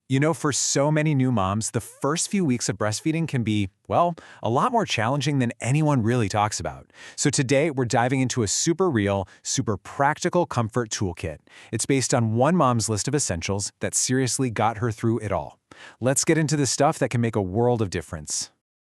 You know, for so many new moms, the first few weeks of breastfeeding can be, well, a lot more challenging than anyone really talks about. So today, we're diving into a super real, super practical comfort toolkit. It's based on one mom's list of essentials that seriously got her through it all. Let's get into the stuff that can make a world of difference.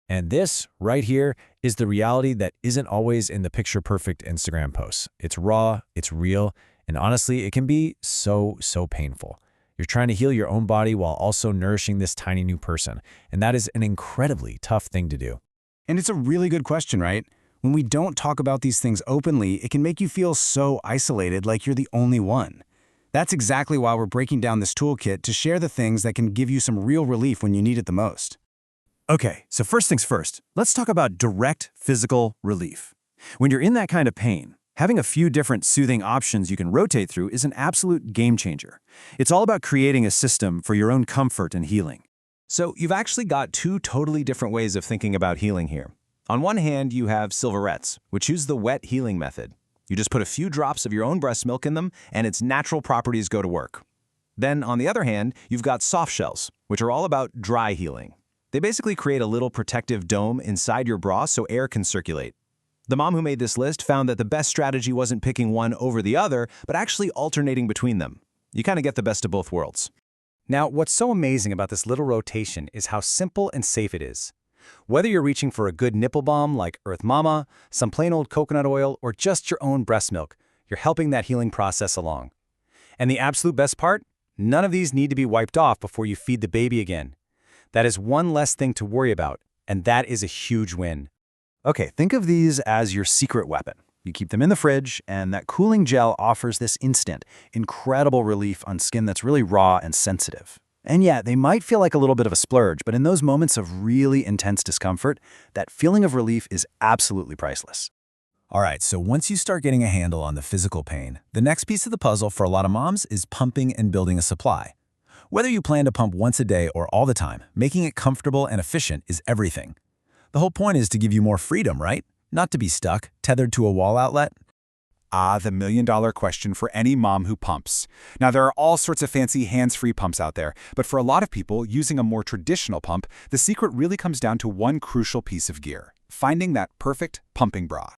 And this, right here, is the reality that isn't always in the picture-perfect Instagram posts. It's raw, it's real, and honestly, it can be so painful. You're trying to heal your own body while also nourishing this tiny new person, and that is an incredibly tough thing to do. And it's a really good question, right? When we don't talk about these things openly, it can make you feel so isolated, like you're the only one. That's exactly why we're breaking down this toolkit to share the things that can give you some real relief when you need it the most. Okay, so first things first, let's talk about direct physical relief. When you're in that kind of pain, having a few different soothing options you can rotate through is an absolute game changer. It's all about creating a system for your own comfort and healing. So you've actually got two totally different ways of thinking about healing here. On one hand, you have silverettes, which use the wet healing method. You just put a few drops of your own breast milk in them, and its natural properties go to work. Then, on the other hand, you've got soft shells, which are all about dry healing. They basically create a little protective dome inside your bra so air can circulate. The mom who made this list found that the best strategy wasn't picking one over the other, but actually alternating between them. You kind of get the best of both worlds. Now, what's so amazing about this little rotation is how simple and safe it is. Whether you're reaching for a good nipple balm like Earth Mama, some plain old coconut oil, or just your own breast milk, you're helping that healing process along. And the absolute best part? None of these need to be wiped off before you feed the baby again. That is one less thing to worry about, and that is a huge win. Okay, think of these as your secret weapon. You keep them in the fridge, and that cooling gel offers this instant, incredible relief on skin that's really raw and sensitive. And yeah, they might feel like a little bit of a splurge, but in those moments of really intense discomfort, that feeling of relief is absolutely priceless. All right, so once you start getting a handle on the physical pain, the next piece of the puzzle for a lot of moms is pumping and building a supply. Whether you plan to pump once a day or all the time, making it comfortable and efficient is everything. The whole point is to give you more freedom, right? Not to be stuck, tethered to a wall outlet. The million-dollar question for any mom who pumps. Now, there are all sorts of fancy hands-free pumps out there, but for a lot of people using a more traditional pump, the secret really comes down to one crucial piece of gear: finding that perfect pumping bra.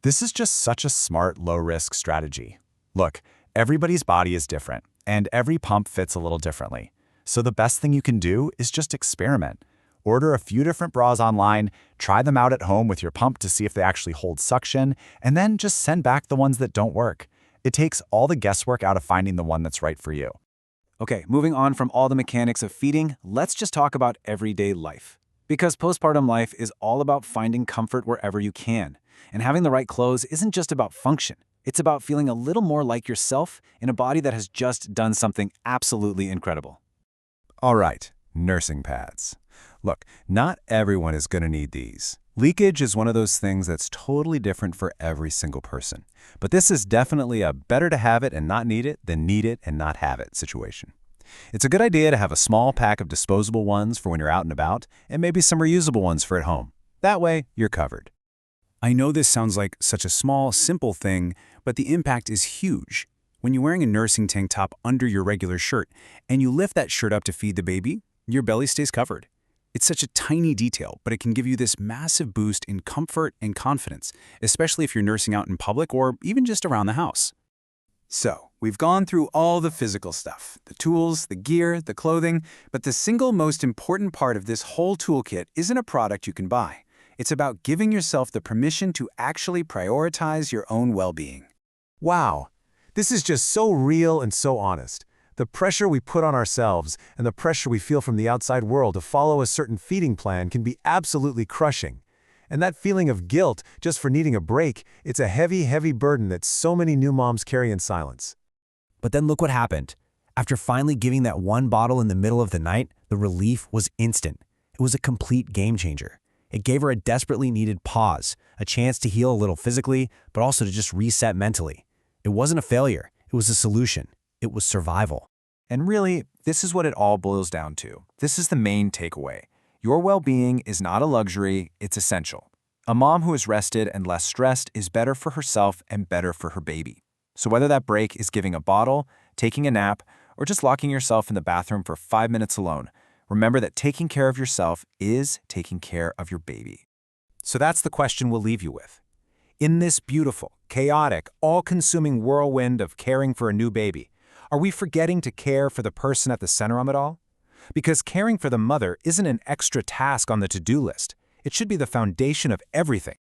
This is just such a smart, low-risk strategy. Look, everybody's body is different, and every pump fits a little differently. So the best thing you can do is just experiment. Order a few different bras online, try them out at home with your pump to see if they actually hold suction, and then just send back the ones that don't work. It takes all the guesswork out of finding the one that's right for you. Okay, moving on from all the mechanics of feeding, let's just talk about everyday life. Because postpartum life is all about finding comfort wherever you can. And having the right clothes isn't just about function. It's about feeling a little more like yourself in a body that has just done something absolutely incredible. All right, nursing pads. Look, not everyone is going to need these. Leakage is one of those things that's totally different for every single person. But this is definitely a better to have it and not need it than need it and not have it situation. It's a good idea to have a small pack of disposable ones for when you're out and about, and maybe some reusable ones for at home. That way, you're covered. I know this sounds like such a small, simple thing, but the impact is huge. When you're wearing a nursing tank top under your regular shirt, and you lift that shirt up to feed the baby, your belly stays covered. It's such a tiny detail, but it can give you this massive boost in comfort and confidence, especially if you're nursing out in public or even just around the house. So, we've gone through all the physical stuff, the tools, the gear, the clothing, but the single most important part of this whole toolkit isn't a product you can buy. It's about giving yourself the permission to actually prioritize your own well-being. Wow, this is just so real and so honest. The pressure we put on ourselves and the pressure we feel from the outside world to follow a certain feeding plan can be absolutely crushing. And that feeling of guilt just for needing a break, it's a heavy burden that so many new moms carry in silence. But then look what happened. After finally giving that one bottle in the middle of the night, the relief was instant. It was a complete game changer. It gave her a desperately needed pause, a chance to heal a little physically, but also to just reset mentally. It wasn't a failure. It was a solution. It was survival. And really, this is what it all boils down to. This is the main takeaway. Your well-being is not a luxury, it's essential. A mom who is rested and less stressed is better for herself and better for her baby. So whether that break is giving a bottle, taking a nap, or just locking yourself in the bathroom for 5 minutes alone, remember that taking care of yourself is taking care of your baby. So that's the question we'll leave you with. In this beautiful, chaotic, all-consuming whirlwind of caring for a new baby, are we forgetting to care for the person at the center of it all? Because caring for the mother isn't an extra task on the to-do list. It should be the foundation of everything.